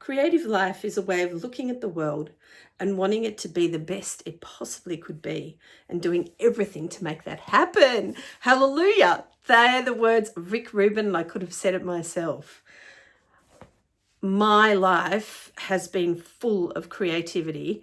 Creative life is a way of looking at the world and wanting it to be the best it possibly could be and doing everything to make that happen. Hallelujah. They're the words of Rick Ruben, and I could have said it myself. My life has been full of creativity,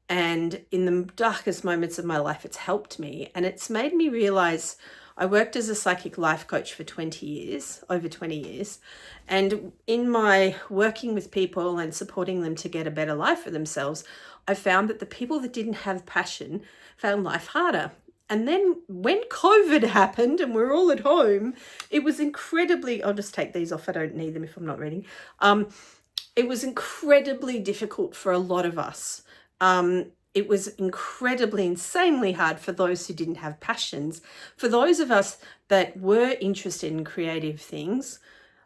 and in the darkest moments of my life, it's helped me, and it's made me realize. I worked as a psychic life coach for 20 years, over 20 years. And in my working with people and supporting them to get a better life for themselves, I found that the people that didn't have passion found life harder. And then when COVID happened and we're all at home, it was incredibly, I'll just take these off. I don't need them if I'm not reading. It was incredibly difficult for a lot of us. It was incredibly, insanely hard for those who didn't have passions. For those of us that were interested in creative things,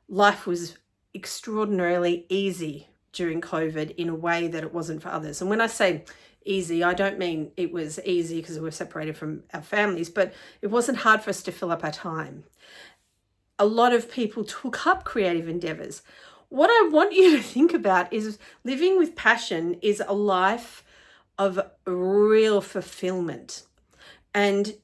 life was extraordinarily easy during COVID in a way that it wasn't for others. And when I say easy, I don't mean it was easy because we were separated from our families, but it wasn't hard for us to fill up our time. A lot of people took up creative endeavors. What I want you to think about is living with passion is a life of real fulfillment. And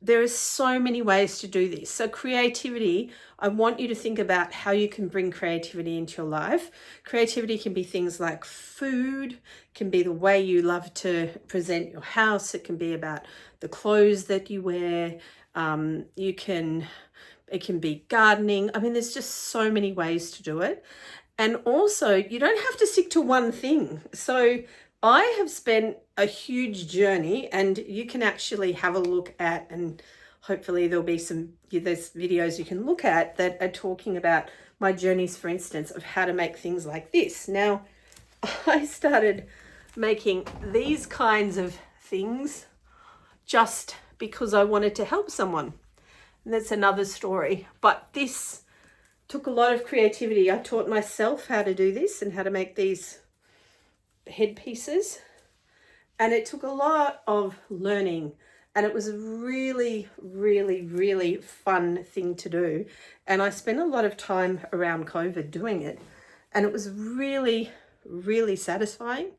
there are so many ways to do this. So creativity, I want you to think about how you can bring creativity into your life. Creativity can be things like food, can be the way you love to present your house. It can be about the clothes that you wear. It can be gardening. I mean, there's just so many ways to do it. And also, you don't have to stick to one thing. So I have spent a huge journey, and you can actually have a look at, and hopefully there's videos you can look at that are talking about my journeys, for instance, of how to make things like this. Now, I started making these kinds of things just because I wanted to help someone. And that's another story. But this took a lot of creativity. I taught myself how to do this and how to make these headpieces, and it took a lot of learning, and it was a really, really, really fun thing to do. And I spent a lot of time around COVID doing it, and it was really, really satisfying.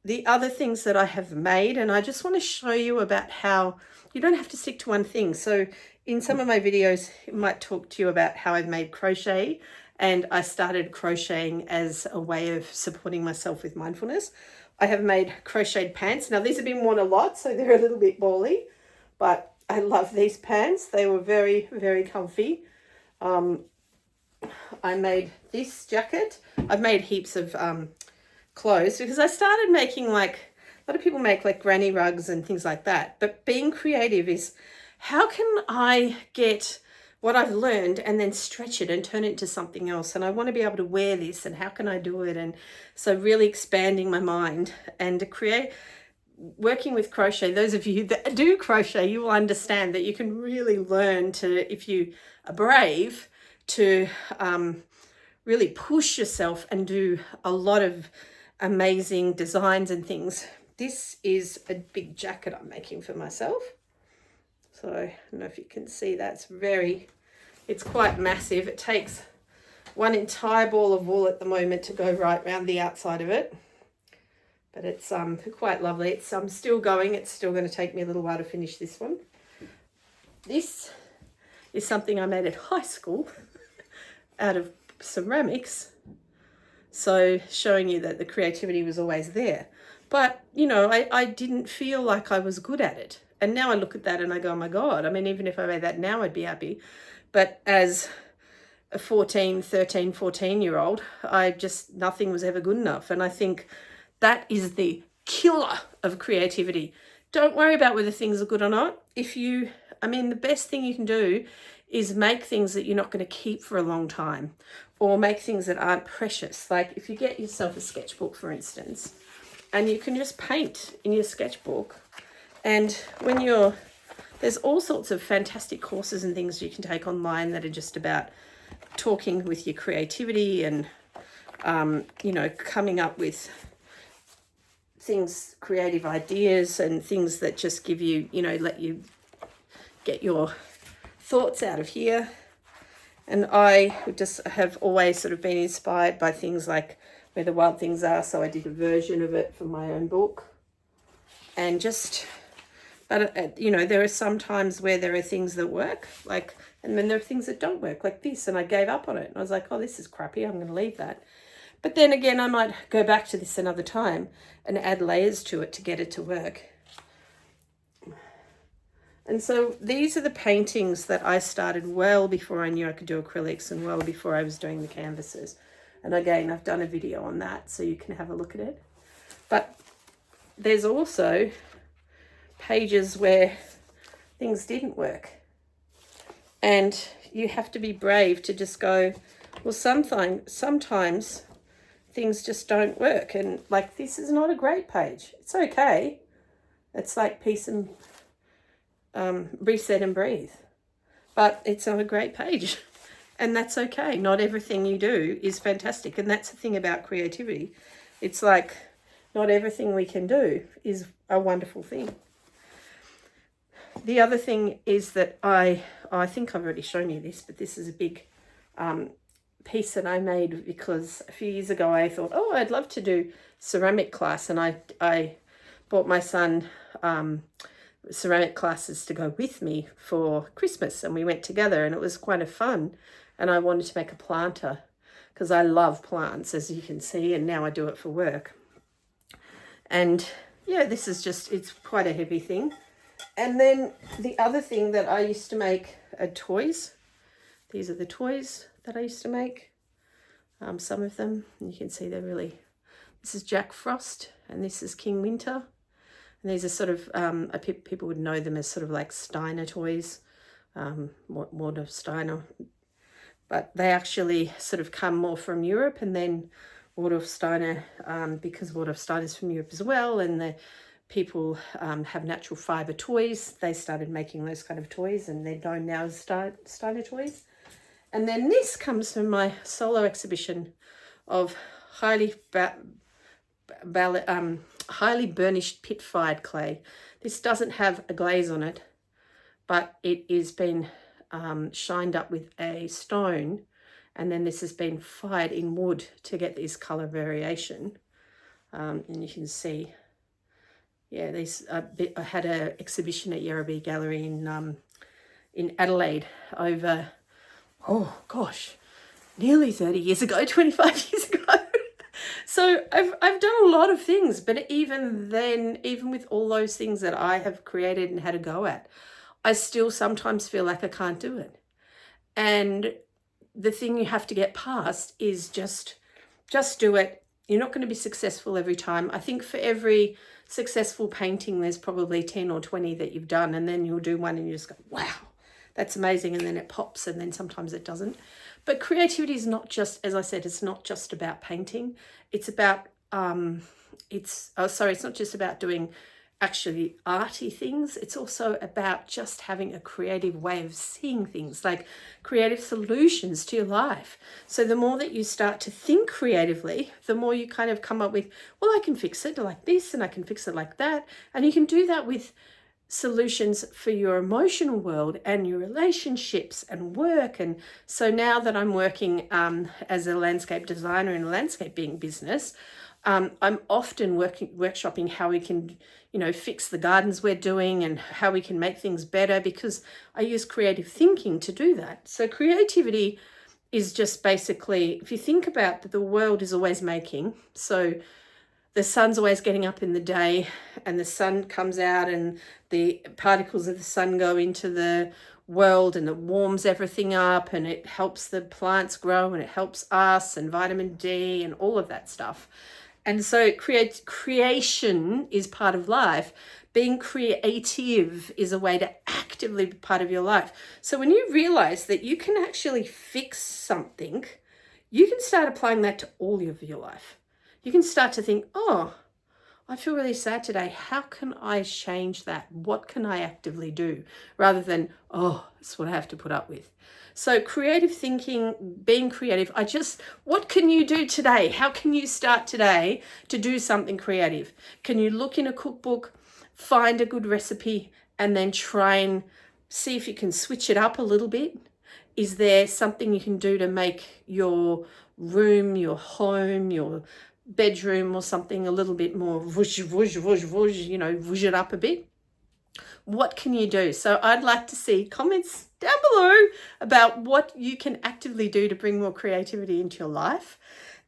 The other things that I have made, and I just want to show you about how you don't have to stick to one thing. So in some of my videos, it might talk to you about how I've made crochet. And I started crocheting as a way of supporting myself with mindfulness. I have made crocheted pants. Now, these have been worn a lot, so they're a little bit bally, but I love these pants. They were very, very comfy. I made this jacket. I've made heaps of clothes because I started making a lot of people make like granny rugs and things like that. But being creative is, how can I get what I've learned and then stretch it and turn it into something else? And I want to be able to wear this, and how can I do it? And so really expanding my mind and to working with crochet. Those of you that do crochet, you will understand that you can really learn to, if you are brave, to really push yourself and do a lot of amazing designs and things. This is a big jacket I'm making for myself. So I don't know if you can see that. It's quite massive. It takes one entire ball of wool at the moment to go right around the outside of it. But it's quite lovely. It's still going. It's still going to take me a little while to finish this one. This is something I made at high school out of ceramics. So showing you that the creativity was always there. But, I didn't feel like I was good at it. And now I look at that and I go, oh my God, I mean, even if I made that now, I'd be happy. But as a 14-year-old, nothing was ever good enough. And I think that is the killer of creativity. Don't worry about whether things are good or not. The best thing you can do is make things that you're not going to keep for a long time, or make things that aren't precious. Like if you get yourself a sketchbook, for instance, and you can just paint in your sketchbook. And there's all sorts of fantastic courses and things you can take online that are just about talking with your creativity and, coming up with things, creative ideas and things that just give you, let you get your thoughts out of here. And I just have always sort of been inspired by things like Where the Wild Things Are. So I did a version of it for my own book. And just, but you know, there are some times where there are things that work, like, and then there are things that don't work, like this. And I gave up on it. And I was like, oh, this is crappy. I'm going to leave that. But then again, I might go back to this another time and add layers to it to get it to work. And so these are the paintings that I started well before I knew I could do acrylics and well before I was doing the canvases. And again, I've done a video on that, so you can have a look at it. But there's also pages where things didn't work. And you have to be brave to just go, well, sometimes things just don't work. And like, this is not a great page. It's okay. It's like peace and reset and breathe. But it's not a great page. And that's okay. Not everything you do is fantastic. And that's the thing about creativity. It's like, not everything we can do is a wonderful thing. The other thing is that I think I've already shown you this, but this is a big piece that I made because a few years ago I thought, oh, I'd love to do ceramic class. And I bought my son ceramic classes to go with me for Christmas, and we went together, and it was quite a fun. And I wanted to make a planter because I love plants, as you can see, and now I do it for work. And yeah, this is just, it's quite a heavy thing. And then the other thing that I used to make are toys. These are the toys that I used to make. Some of them, and you can see they're really, this is Jack Frost and this is King Winter. And these are sort of, people would know them as sort of like Steiner toys, more of Steiner. But they actually sort of come more from Europe, and then Waldorf Steiner, because Waldorf Steiner is from Europe as well, and the people have natural fiber toys. They started making those kind of toys, and they're known now as Steiner toys. And then this comes from my solo exhibition of highly burnished pit-fired clay. This doesn't have a glaze on it, but it is been shined up with a stone, and then this has been fired in wood to get this color variation. And you can see, yeah, these I had an exhibition at Yarrabee Gallery in Adelaide over, oh gosh, nearly 30 years ago, 25 years ago. So I've done a lot of things, but even then, even with all those things that I have created and had a go at, I still sometimes feel like I can't do it. And the thing you have to get past is just do it. You're not going to be successful every time. I think for every successful painting, there's probably 10 or 20 that you've done, and then you'll do one and you just go, wow, that's amazing. And then it pops, and then sometimes it doesn't. But creativity is not just, as I said, it's not just about painting. It's about, it's not just about doing actually arty things. It's also about just having a creative way of seeing things, like creative solutions to your life. So the more that you start to think creatively, the more you kind of come up with, well, I can fix it like this and I can fix it like that. And you can do that with solutions for your emotional world and your relationships and work. And so now that I'm working as a landscape designer in a landscaping business, I'm often workshopping how we can, fix the gardens we're doing and how we can make things better, because I use creative thinking to do that. So creativity is just basically, if you think about that, the world is always making. So the sun's always getting up in the day, and the sun comes out and the particles of the sun go into the world, and it warms everything up, and it helps the plants grow, and it helps us, and vitamin D and all of that stuff. And so creation is part of life. Being creative is a way to actively be part of your life. So when you realize that you can actually fix something, you can start applying that to all of your life. You can start to think, oh, I feel really sad today. How can I change that? What can I actively do? Rather than, oh, that's what I have to put up with. So creative thinking, being creative, what can you do today? How can you start today to do something creative? Can you look in a cookbook, find a good recipe, and then try and see if you can switch it up a little bit? Is there something you can do to make your room, your home, your bedroom or something a little bit more whoosh, whoosh, whoosh, whoosh, you know, whoosh it up a bit? What can you do? So I'd like to see comments down below about what you can actively do to bring more creativity into your life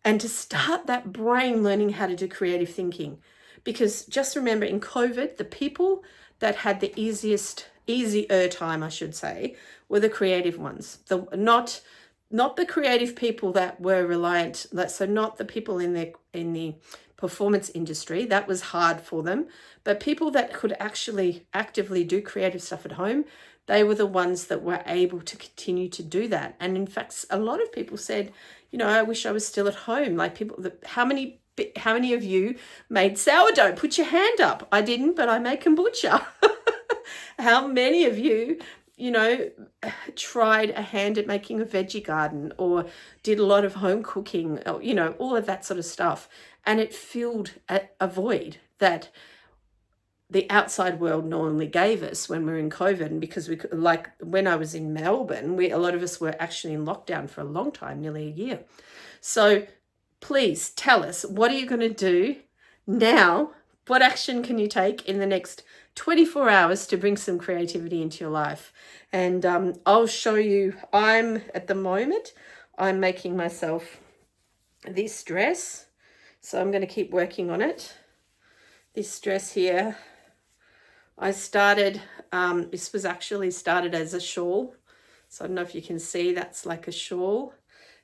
and to start that brain learning how to do creative thinking. Because just remember, in COVID, the people that had the easier time, I should say, were the creative ones. Not the creative people that were reliant, so not the people in the performance industry. That was hard for them. But people that could actually actively do creative stuff at home, they were the ones that were able to continue to do that. And in fact, a lot of people said, you know, I wish I was still at home. Like how many of you made sourdough? Put your hand up. I didn't, but I make kombucha. How many of you, you know, tried a hand at making a veggie garden or did a lot of home cooking, or, you know, all of that sort of stuff. And it filled a void that the outside world normally gave us when we were in COVID. And because we could, like when I was in Melbourne, a lot of us were actually in lockdown for a long time, nearly a year. So please tell us, what are you going to do now? What action can you take in the next 24 hours to bring some creativity into your life? And I'll show you. At the moment, I'm making myself this dress. So I'm going to keep working on it. This dress here, I started, this was actually started as a shawl. So I don't know if you can see, that's like a shawl.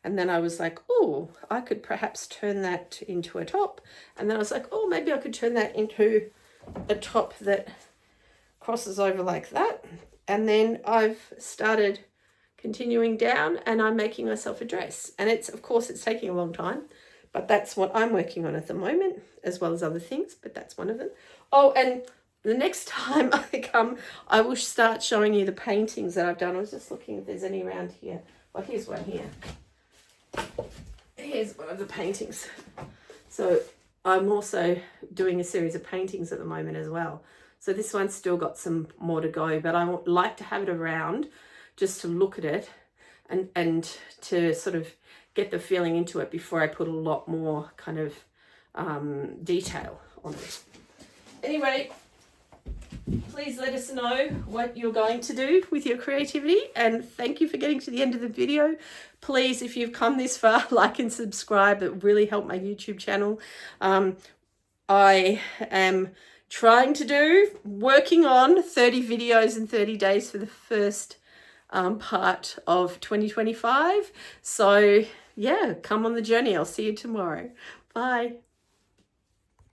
And then I was like, oh, I could perhaps turn that into a top. And then I was like, oh, maybe I could turn that into a top that crosses over like that. And then I've started continuing down and I'm making myself a dress. And of course, it's taking a long time, but that's what I'm working on at the moment, as well as other things, but that's one of them. Oh, and the next time I come, I will start showing you the paintings that I've done. I was just looking if there's any around here. Well, here's one here. Here's one of the paintings. So I'm also doing a series of paintings at the moment as well. So this one's still got some more to go, but I would like to have it around just to look at it and to sort of get the feeling into it before I put a lot more kind of detail on it. Anyway, please let us know what you're going to do with your creativity, and thank you for getting to the end of the video. Please, if you've come this far, like and subscribe. It really helped my YouTube channel. I am working on 30 videos in 30 days for the first part of 2025. So yeah, come on the journey. I'll see you tomorrow. Bye.